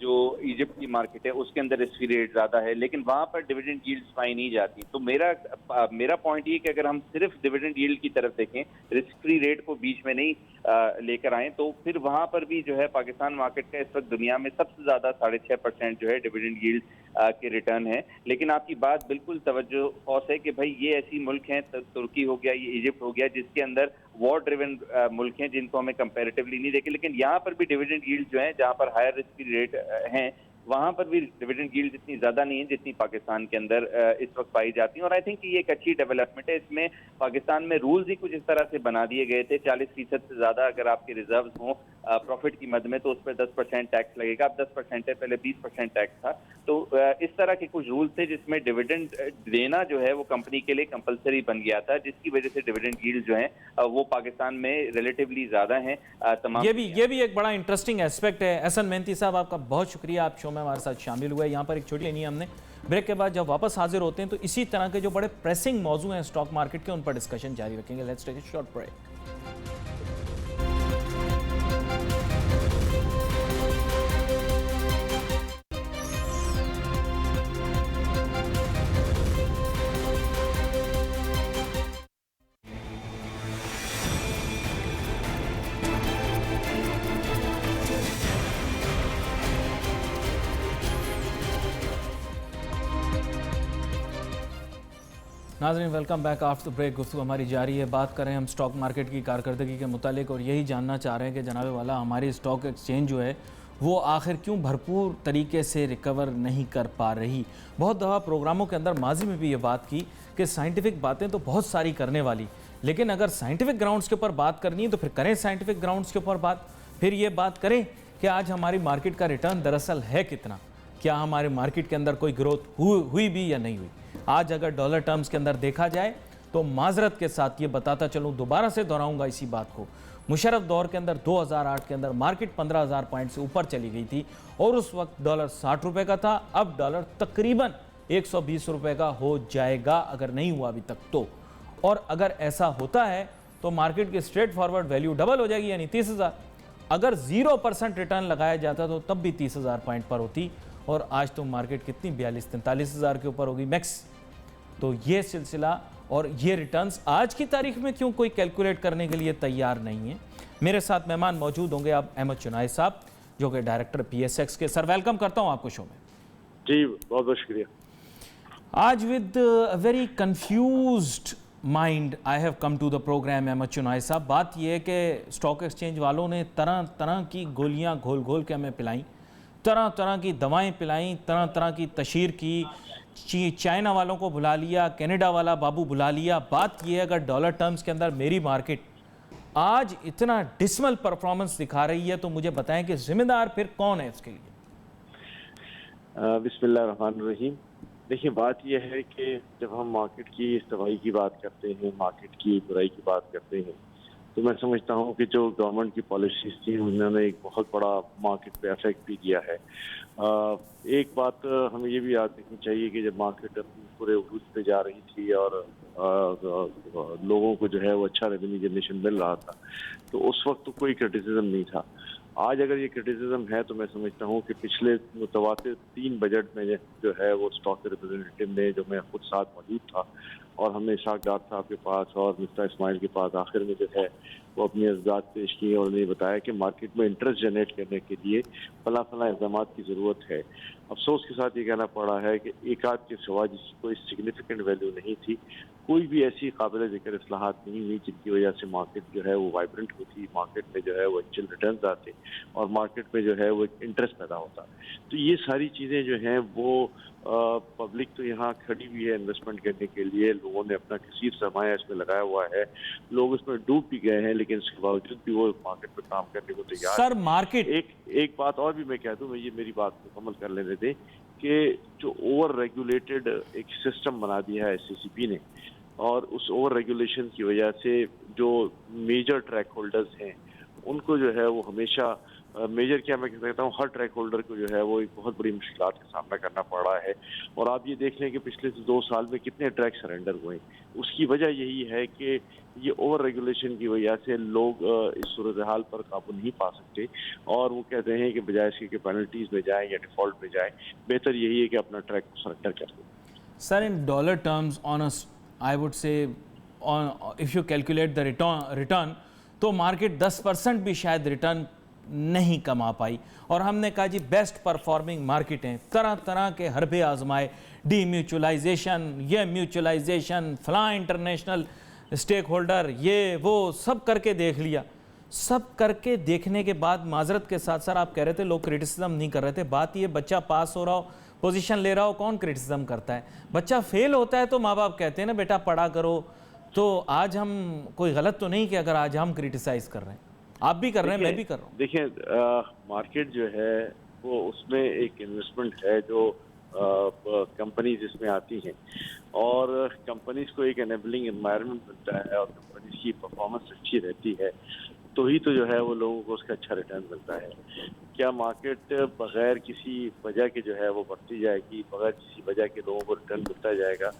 जो इजिप्ट की मार्केट है उसके अंदर रिस्क फ्री रेट ज्यादा है, लेकिन वहां पर डिविडेंड यील्ड्स पाई नहीं जाती। तो मेरा पॉइंट ये कि अगर हम सिर्फ डिविडेंड यील्ड की तरफ देखें, रिस्क फ्री रेट को बीच में नहीं लेकर आए, तो फिर वहां पर भी जो है पाकिस्तान मार्केट का इस वक्त दुनिया में सबसे ज्यादा 6.5% जो है डिविडेंड यील्ड के रिटर्न है। लेकिन आपकी बात बिल्कुल तवज्जो खौस है कि भाई ये ऐसी मुल्क हैं, तुर्की हो गया, ये इजिप्ट हो गया, जिसके अंदर वॉर ड्रिवन मुल्क हैं जिनको हमें कंपैरेटिवली नहीं देखे, लेकिन यहाँ पर भी डिविडेंड यील्ड जो है, जहाँ पर हायर रिस्क फ्री रेट हैं, वहां पर भी डिविडेंड यील्ड इतनी ज्यादा नहीं है जितनी पाकिस्तान के अंदर इस वक्त पाई जाती है। और आई थिंक ये एक अच्छी डेवलपमेंट है। इसमें पाकिस्तान में रूल्स ही कुछ इस तरह से बना दिए गए थे, 40% से ज्यादा अगर आपके रिजर्व्स हों प्रॉफिट की मद में तो उस पर 10% टैक्स लगेगा। अब 10% है, पहले 20% टैक्स था। तो इस तरह के कुछ रूल्स थे जिसमें डिविडेंड देना जो है वो कंपनी के लिए कंपलसरी बन गया था, जिसकी वजह से डिविडेंड यील्ड जो है वो पाकिस्तान में रिलेटिवली ज्यादा है। तमाम ये भी एक बड़ा इंटरेस्टिंग एस्पेक्ट है। एहसन मेहनती साहब, आपका बहुत शुक्रिया, आप शो में हमारे साथ शामिल हुए। यहाँ पर एक छोटी लेनी है हमने, ब्रेक के बाद जब वापस हाजिर होते हैं तो इसी तरह के जो बड़े प्रेसिंग मौजू हैं स्टॉक मार्केट के, उन पर डिस्कशन जारी रखेंगे। Let's take a short break. नाज़रीन, वेलकम बैक आफ्टर ब्रेक। गुफ्तगू हमारी जारी है, बात करें हम स्टॉक मार्केट की कारकर्दगी के मुतालिक और यही जानना चाह रहे हैं कि जनाब वाला हमारी स्टॉक एक्सचेंज जो है वो आखिर क्यों भरपूर तरीके से रिकवर नहीं कर पा रही। बहुत दफ़ा प्रोग्रामों के अंदर माजी में भी ये बात की कि साइंटिफिक बातें तो बहुत सारी करने वाली, लेकिन अगर साइंटिफिक ग्राउंड्स के ऊपर बात करनी है तो फिर करें साइंटिफिक ग्राउंड्स के ऊपर बात, फिर ये बात करें कि आज हमारी मार्केट का रिटर्न दरअसल है कितना। क्या हमारे मार्केट के अंदर कोई ग्रोथ हुई भी या नहीं हुई। आज अगर डॉलर टर्म्स के अंदर देखा जाए तो माजरत के साथ ये बताता चलूँ, दोबारा से दोहराऊंगा इसी बात को, मुशर्रफ दौर के अंदर 2008 के अंदर मार्केट 15,000 पॉइंट से ऊपर चली गई थी और उस वक्त डॉलर 60 रुपए का था। अब डॉलर तकरीबन 120 रुपए का हो जाएगा अगर नहीं हुआ अभी तक तो। और अगर ऐसा होता है तो मार्केट की स्ट्रेट फॉरवर्ड वैल्यू डबल हो जाएगी, यानी 30,000। अगर 0% रिटर्न लगाया जाता तो तब भी 30,000 पॉइंट पर होती, और आज तो मार्केट कितनी 42-43,000 के ऊपर होगी मैक्स। तो ये सिलसिला और ये रिटर्न्स आज की तारीख में क्यों कोई कैलकुलेट करने के लिए तैयार नहीं है। मेरे साथ मेहमान मौजूद होंगे अब अहमद चुनाई साहब, जो कि डायरेक्टर PSX के। सर वेलकम करता हूं आपको शो में। जी बहुत बहुत शुक्रिया। आज with very confused mind I have come to the programme Ahmed Chunai साहब। बात यह है कि स्टॉक एक्सचेंज वालों ने तरह तरह की गोलियां घोल घोल के हमें पिलाई, तरह तरह की दवाएं पिलाई, तरह तरह की तशहीर की। चाइना वालों को बुला लिया, कनाडा वाला बाबू बुला लिया। बात यह है अगर डॉलर टर्म्स के अंदर मेरी मार्केट आज इतना डिसमल परफॉर्मेंस दिखा रही है तो मुझे बताएं कि जिम्मेदार फिर कौन है इसके लिए। बिस्मिल्लाहिर्रहमानिर्रहीम। देखिए बात यह है कि जब हम मार्केट की तबाही की बात करते हैं, मार्केट की बुराई की बात करते हैं, तो मैं समझता हूँ कि जो गवर्नमेंट की पॉलिसीज थी उन्होंने एक बहुत बड़ा मार्केट पे इफेक्ट भी किया है। एक बात हमें ये भी याद रखनी चाहिए कि जब मार्केट पूरे उरूज पे जा रही थी और लोगों को जो है वो अच्छा रेवेन्यू जनरेशन मिल रहा था, तो उस वक्त तो कोई क्रिटिसिज्म नहीं था। आज अगर ये क्रिटिसिज्म है तो मैं समझता हूँ कि पिछले मुतवातिर 3 बजट में जो है वो स्टॉक रिप्रेजेंटेटिव ने, जो मैं खुद साथ मौजूद था और हमने इशाक डार साहब के पास और मिस्टर इस्माइल के पास आखिर में जो है वो अपनी अर्जात पेश किए और उन्हें बताया कि मार्केट में इंटरेस्ट जनरेट करने के लिए फला फला इक़दाम की ज़रूरत है। अफसोस के साथ ये कहना पड़ा है कि एक आध के सिवा जिसकी कोई सिग्निफिकेंट वैल्यू नहीं थी, कोई भी ऐसी काबिल ज़िक्र इस्लाहात नहीं हुई जिनकी वजह से मार्केट जो है वो वाइब्रेंट होती, मार्केट में जो है वो एक्चुअल रिटर्न्स आते और मार्केट में जो है वो एक इंटरेस्ट पैदा होता। तो ये सारी चीज़ें जो हैं वो पब्लिक तो यहाँ खड़ी हुई है इन्वेस्टमेंट करने के लिए, लोगों ने अपना कसीर सरमाया इसमें लगाया हुआ है, लोग इसमें डूब भी गए हैं, लेकिन इसके बावजूद भी वो मार्केट पर काम करने को तैयार सर मार्केट एक बात और भी मैं कह दूं, मैं ये मेरी बात मुकम्मल कर लेने दें कि जो ओवर रेगुलेटेड एक सिस्टम बना दिया है SECB ने, और उस ओवर रेगुलेशन की वजह से जो मेजर ट्रैक होल्डर्स हैं उनको जो है वो हमेशा मेजर क्या मैं कहता हूँ, हर ट्रैक होल्डर को जो है वो एक बहुत बड़ी मुश्किलात का सामना करना पड़ रहा है। और आप ये देख लें कि पिछले 2 साल में कितने ट्रैक सरेंडर हुए। उसकी वजह यही है कि ये ओवर रेगुलेशन की वजह से लोग इस सूरत हाल पर काबू नहीं पा सकते और वो कहते हैं कि बजाय इसके कि पेनल्टीज में जाएं या डिफॉल्ट में जाएं, बेहतर यही है कि अपना ट्रैक को सरेंडर कर दें। Sir in dollar terms on I would say on if you calculate the return तो मार्केट 10% भी शायद रिटर्न नहीं कमा पाई। और हमने कहा जी बेस्ट परफॉर्मिंग मार्केट हैं, तरह तरह के हरबे आजमाए, डी म्यूचुअलाइजेशन, ये म्यूचुअलाइजेशन, फलां इंटरनेशनल स्टेक होल्डर, ये वो सब करके देख लिया। सब करके देखने के बाद माजरत के साथ सर आप कह रहे थे लोग क्रिटिसिज्म नहीं कर रहे थे, बात ये बच्चा पास हो रहा हो, पोजीशन ले रहा हो, कौन क्रिटिसिज्म करता है। बच्चा फेल होता है तो माँ बाप कहते हैं ना बेटा पढ़ा करो। तो आज हम कोई गलत तो नहीं कि अगर आज हम क्रिटिसाइज कर रहे हैं, आप भी कर रहे हैं, मैं भी कर रहा हूँ। देखिए मार्केट जो है वो उसमें एक इन्वेस्टमेंट है जो कंपनीज इसमें आती हैं और कंपनीज को एक एनेबलिंग एनवायरनमेंट मिलता है और कंपनीज की परफॉर्मेंस अच्छी रहती है तो ही तो जो है वो लोगों को उसका अच्छा रिटर्न मिलता है। क्या मार्केट बगैर किसी वजह के जो है वो बढ़ती जाएगी, बगैर किसी वजह के लोगों को रिटर्न मिलता जाएगा?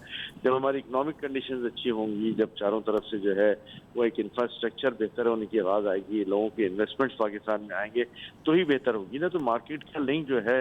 जब हमारी इकोनॉमिक कंडीशंस अच्छी होंगी, जब चारों तरफ से जो है वो एक इंफ्रास्ट्रक्चर बेहतर होने की आवाज़ आएगी, लोगों के इन्वेस्टमेंट्स पाकिस्तान में आएंगे तो ही बेहतर होगी ना। तो मार्केट का लिंक जो है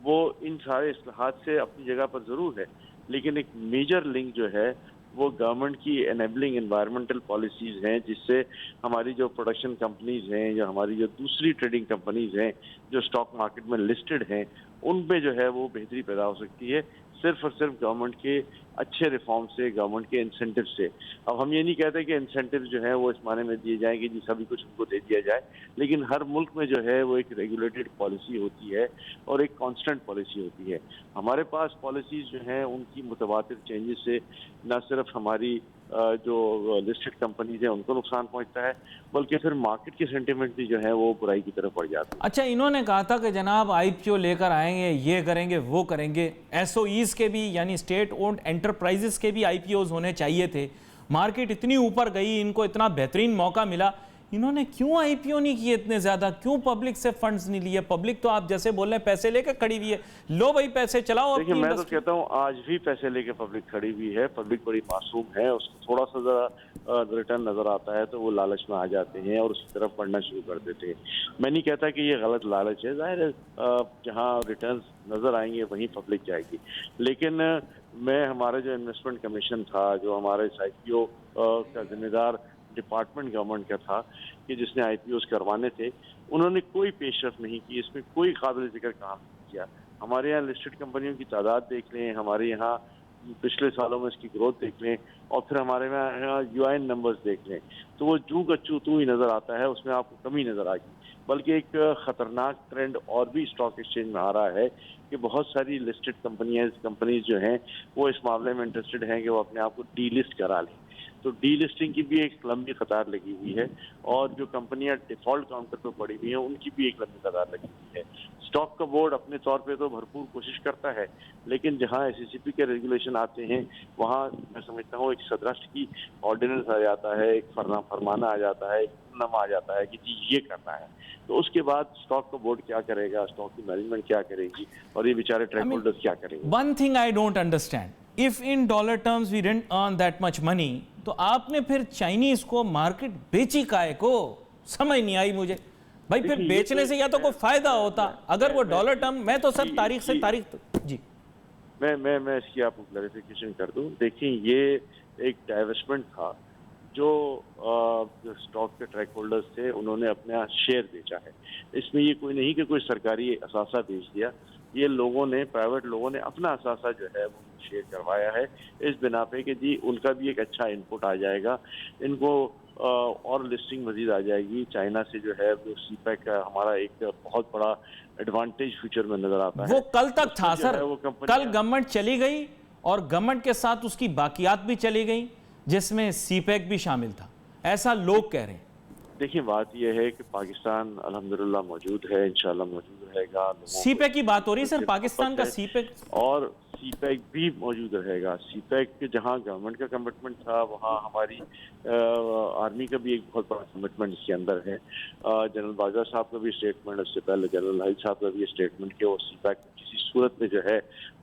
वो इन सारे इस्लाहात से अपनी जगह पर ज़रूर है, लेकिन एक मेजर लिंक जो है वो गवर्नमेंट की एनेबलिंग एनवायरमेंटल पॉलिसीज़ हैं, जिससे हमारी जो प्रोडक्शन कंपनीज हैं या हमारी जो दूसरी ट्रेडिंग कंपनीज हैं जो स्टॉक मार्केट में लिस्टेड हैं, उन पे जो है वो बेहतरी पैदा हो सकती है। सिर्फ और सिर्फ गवर्नमेंट के अच्छे रिफॉर्म से, गवर्नमेंट के इंसेंटिव से। अब हम ये नहीं कहते कि इंसेंटिव जो है वो इस माने में दिए जाएंगे जी सभी कुछ उनको दे दिया जाए, लेकिन हर मुल्क में जो है वो एक रेगुलेटेड पॉलिसी होती है और एक कांस्टेंट पॉलिसी होती है। हमारे पास पॉलिसीज जो हैं उनकी मुतबादिल चेंजेस से न सिर्फ हमारी जो लिस्टेड कंपनीज हैं उनको नुकसान पहुंचता है, बल्कि फिर मार्केट की सेंटिमेंट भी जो है वो बुराई की तरफ बढ़ जाती है। अच्छा, इन्होंने कहा था कि जनाब आईपीओ लेकर आएंगे, ये करेंगे, वो करेंगे। एसओईज के भी यानी स्टेट ओन्ड एंटरप्राइजेस के भी आईपीओज होने चाहिए थे। मार्केट इतनी ऊपर गई, इनको इतना बेहतरीन मौका मिला, इन्होंने क्यों आईपीओ नहीं किए इतने ज्यादा? क्यों पब्लिक से फंड्स नहीं लिए? पब्लिक तो आप जैसे बोल रहे हैं पैसे लेकर खड़ी हुई है, लो भाई पैसे चलाओ। देखिए, मैं तो कहता हूँ आज भी पैसे लेके पब्लिक खड़ी हुई है। पब्लिक बड़ी मासूम है, उसको थोड़ा सा जरा रिटर्न नजर आता है तो वो लालच में आ जाते हैं और उसकी तरफ बढ़ना शुरू कर देते हैं। मैं नहीं कहता कि ये गलत लालच है, जाहिर है जहाँ रिटर्न नजर आएंगे वहीं पब्लिक जाएगी। लेकिन मैं हमारा जो इन्वेस्टमेंट कमीशन था, जो हमारे आईपीओ का जिम्मेदार डिपार्टमेंट गवर्नमेंट का था कि जिसने आईपीओस करवाने थे, उन्होंने कोई पेशरफ नहीं की, इसमें कोई काबिल जिक्र काम नहीं किया। हमारे यहाँ लिस्टेड कंपनियों की तादाद देख लें, हमारे यहाँ पिछले सालों में इसकी ग्रोथ देख लें और फिर हमारे यहाँ यूआईएन नंबर्स देख लें तो वो जू कच्चू तू ही नजर आता है, उसमें आपको कमी नजर आएगी। बल्कि एक खतरनाक ट्रेंड और भी स्टॉक एक्सचेंज में आ रहा है कि बहुत सारी लिस्टेड कंपनीज जो हैं वो इस मामले में इंटरेस्टेड हैं कि वो अपने आप को डीलिस्ट करा लें। तो डीलिस्टिंग की भी एक लंबी कतार लगी हुई है और जो कंपनियां डिफॉल्ट काउंटर पर पड़ी हुई हैं उनकी भी एक लंबी कतार लगी हुई है। स्टॉक का बोर्ड अपने तौर पे तो भरपूर कोशिश करता है, लेकिन जहां एसईसीपी के रेगुलेशन आते हैं वहां मैं समझता हूँ एक सदराष्ट्र की ऑर्डिनेंस आ जाता है, एक फरमाना आ जाता है, एक हुक्मनामा आ जाता है कि जी ये करना है। तो उसके बाद स्टॉक का बोर्ड क्या करेगा, स्टॉक की मैनेजमेंट क्या करेगी और ये बेचारे ट्रैक होल्डर्स क्या करेंगे? One thing I don't understand, if in dollar terms we didn't earn that much money, तो आपने फिर चाइनीज को मार्केट बेची काहे को? समझ नहीं आई मुझे भाई। फिर बेचने से या तो कोई फायदा होता अगर वो डॉलर टर्म। मैं तो सर तारीख से तारीख जी मैं इसकी आपको क्लैरिफिकेशन कर दूं। देखिए, ये एक डाइवेस्टमेंट था जो स्टॉक के ट्रैक होल्डर्स थे उन्होंने अपना शेयर बेचा है। इसमें ये कोई नहीं कि कोई सरकारी असासा बेच दिया, ये लोगों ने, प्राइवेट लोगों ने अपना असासा जो है वो शेयर करवाया है इस बिना पे कि जी उनका भी एक अच्छा इनपुट आ जाएगा, इनको और लिस्टिंग मजीद आ जाएगी। चाइना से जो है वो सीपैक का हमारा एक बहुत बड़ा एडवांटेज फ्यूचर में नजर आता है। वो कल तक था सर, कल गवर्नमेंट चली गई और गवर्नमेंट के साथ उसकी बाकियात भी चली गई जिसमें सीपैक भी शामिल था, ऐसा लोग कह रहे हैं। देखिए, बात यह है कि पाकिस्तान अल्हम्दुलिल्लाह मौजूद है, इंशाल्लाह मौजूद रहेगा। सीपैक की बात हो रही है सर, पाकिस्तान का सीपैक और सीपैक भी मौजूद रहेगा। सीपैक के जहां गवर्नमेंट का कमिटमेंट था वहां हमारी आर्मी का भी एक बहुत बड़ा कमिटमेंट इसके अंदर है। जनरल बाजवा साहब का भी स्टेटमेंट, उससे पहले जनरल हाई साहब का भी स्टेटमेंट कि वो सीपैक किसी सूरत में जो है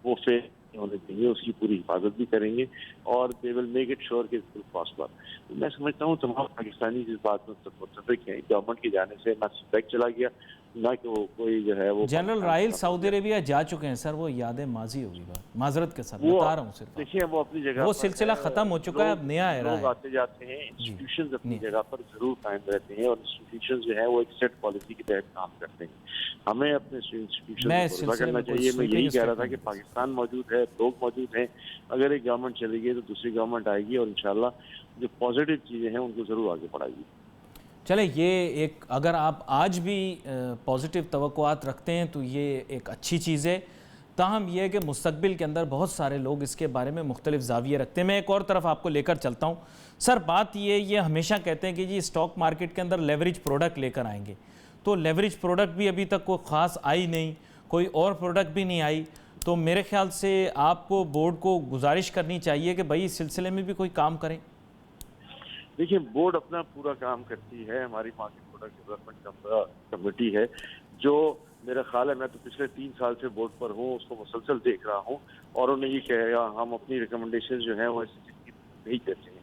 वो फेल होने देंगे, उसकी पूरी हिफाजत भी करेंगे और they will make it sure कि इट विल प्रॉस्पर। मैं समझता हूँ तमाम पाकिस्तानी इस बात में मुत्तफिक हैं, गवर्नमेंट की जाने से ना सीपैक चला गया ना कि वो कोई जो है वो। जनरल राइल सऊदी अरेबिया जा चुके हैं सर, वो यादें माजी होगी। बात माजरत के साथ बता रहा हूँ सिर्फ, देखिए वो अपनी जगह वो सिलसिला खत्म हो चुका है, अब नया है। लोग आते जाते हैं, इंस्टीट्यूशंस अपनी जगह पर जरूर कायम रहते हैं और इंस्टीट्यूशंस जो है वो एक सेट पॉलिसी के तहत काम करते हैं। हमें अपने इंस्टीट्यूशन को करना चाहिए। मैं यही कह रहा था कि पाकिस्तान मौजूद है, लोग मौजूद हैं। अगर एक गवर्नमेंट चली गई तो दूसरी गवर्नमेंट आएगी और इंशाल्लाह जो पॉजिटिव चीजें हैं उनको जरूर आगे बढ़ाएगी। चले, ये एक अगर आप आज भी पॉजिटिव तवक्कुआत रखते हैं तो ये एक अच्छी चीज़ है। ताहम यह है कि मुस्तकबिल के अंदर बहुत सारे लोग इसके बारे में मुख्तलिफ जाविये रखते हैं। मैं एक और तरफ आपको लेकर चलता हूँ सर। बात ये हमेशा कहते हैं कि जी स्टॉक मार्केट के अंदर लेवरेज प्रोडक्ट लेकर आएंगे, तो लेवरेज प्रोडक्ट भी अभी तक कोई ख़ास आई नहीं, कोई और प्रोडक्ट भी नहीं आई। तो मेरे ख्याल से आपको बोर्ड को गुजारिश करनी चाहिए कि भाई इस सिलसिले में भी कोई काम करें। देखिए, बोर्ड अपना पूरा काम करती है, हमारी मार्केट प्रोडक्ट डेवलपमेंट कमेटी है जो मेरा ख्याल है, मैं तो पिछले 3 साल से बोर्ड पर हूँ, उसको मुसलसल देख रहा हूँ और उन्हें ये कहेगा हम अपनी रिकमेंडेशन जो है वो एसएससीपी भेज देते हैं।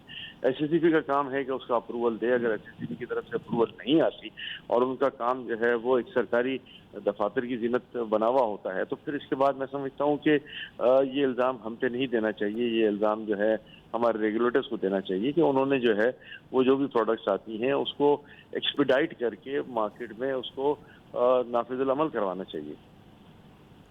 एसएससीपी का काम है कि उसका अप्रूवल दे। अगर एसएससीपी की तरफ से अप्रूवल नहीं आती और उनका काम जो है वो एक सरकारी दफातर की जिम्मत बना हुआ होता है तो फिर इसके बाद मैं समझता हूँ कि ये इल्ज़ाम हम पे नहीं देना चाहिए। ये इल्ज़ाम जो है हमारे रेगुलेटर्स को देना चाहिए कि उन्होंने जो है वो जो भी प्रोडक्ट्स आती हैं उसको एक्सपीडाइट करके मार्केट में उसको नाफिजुल अमल करवाना चाहिए।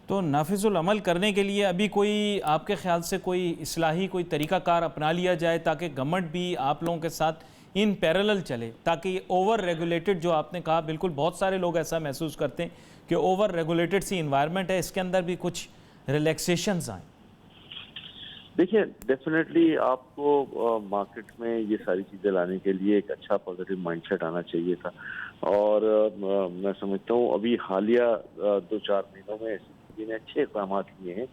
तो नाफिजुल अमल करने के लिए अभी कोई आपके ख्याल से कोई इस्लाही कोई तरीक़ाकार अपना लिया जाए ताकि गवर्नमेंट भी आप लोगों के साथ इन पैरेलल चले, ताकि ओवर रेगुलेटेड जो आपने कहा, बिल्कुल बहुत सारे लोग ऐसा महसूस करते हैं कि ओवर रेगुलेटेड सी इन्वायरमेंट है, इसके अंदर भी कुछ रिलैक्सेशंस आए? देखिए, डेफिनेटली आपको मार्केट में ये सारी चीज़ें लाने के लिए एक अच्छा पॉजिटिव माइंडसेट आना चाहिए था। और मैं समझता हूँ अभी हालिया 2-4 महीनों में SCB ने अच्छे इक़दाम लिए हैं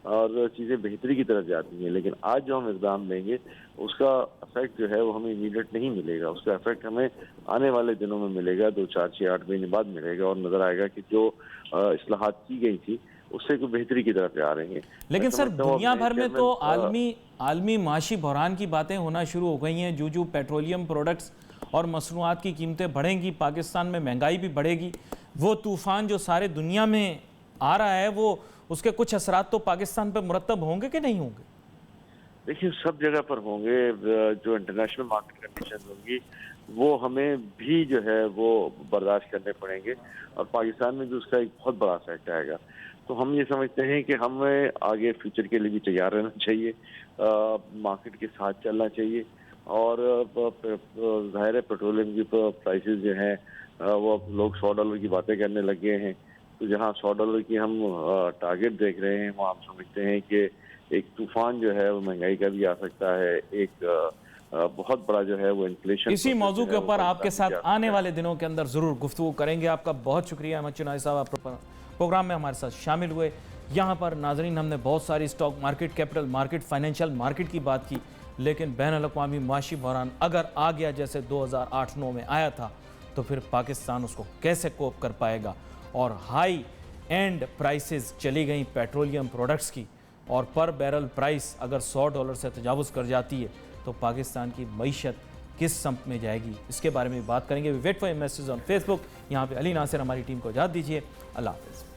और चीज़ें बेहतरी की तरफ जाती हैं। लेकिन आज जो हम इक़दाम लेंगे उसका इफेक्ट जो है वो हमें इमीडिएट नहीं मिलेगा, उसका इफेक्ट हमें आने वाले दिनों में मिलेगा, 2-4-6-8 महीने बाद मिलेगा और नज़र आएगा कि जो इस्लाहात की गई थी उससे कोई बेहतरी की तरफ जा रही हैं। लेकिन सर दुनिया भर में तो आलमी माशी बहरान की बातें होना शुरू हो गई हैं। जो पेट्रोलियम प्रोडक्ट्स और मसनूआत की कीमतें बढ़ेंगी, पाकिस्तान में महंगाई भी बढ़ेगी, वो तूफ़ान जो सारे दुनिया में आ रहा है वो उसके कुछ असरात तो पाकिस्तान पर मुरतब होंगे कि नहीं होंगे? देखिए, सब जगह पर होंगे। जो इंटरनेशनल मार्केट कंडीशन होंगी वो हमें भी जो है वो बर्दाश्त करने पड़ेंगे और पाकिस्तान में भी उसका एक बहुत बड़ा इफेक्ट आएगा। तो हम ये समझते हैं कि हमें आगे फ्यूचर के लिए भी तैयार रहना चाहिए, मार्केट के साथ चलना चाहिए। और ज़ाहिर है पेट्रोलियम की प्राइसेस जो हैं वो अब लोग $100 की बातें करने लगे हैं। तो जहाँ $100 की हम टारगेट देख रहे हैं वहाँ हम समझते हैं कि एक तूफान जो है वो महंगाई का भी आ सकता है, एक बहुत बड़ा जो है वो इन्फ्लेशन। इसी मौजू के ऊपर आपके साथ आने वाले दिनों के अंदर ज़रूर गुफ्तगू करेंगे। आपका बहुत शुक्रिया अहमद चिनाई साहब, आप प्रोग्राम में हमारे साथ शामिल हुए। यहाँ पर नाजरीन हमने बहुत सारी stock market, capital market, financial market की बात की, लेकिन बैनुल-अक़वामी माशी बहरान अगर आ गया जैसे 2008-9 में आया था तो फिर पाकिस्तान उसको कैसे कोप कर पाएगा। और हाई एंड प्राइसेस चली गई पेट्रोलियम प्रोडक्ट्स की और पर बैरल प्राइस अगर $100 से तजावुज़ कर जाती है तो पाकिस्तान की मईशत किस सम्त में जाएगी, इसके बारे में बात करेंगे। We wait for your message on Facebook. यहाँ पे अली नासिर हमारी टीम को इजाज़त दीजिए। अल्लाह हाफ़िज़।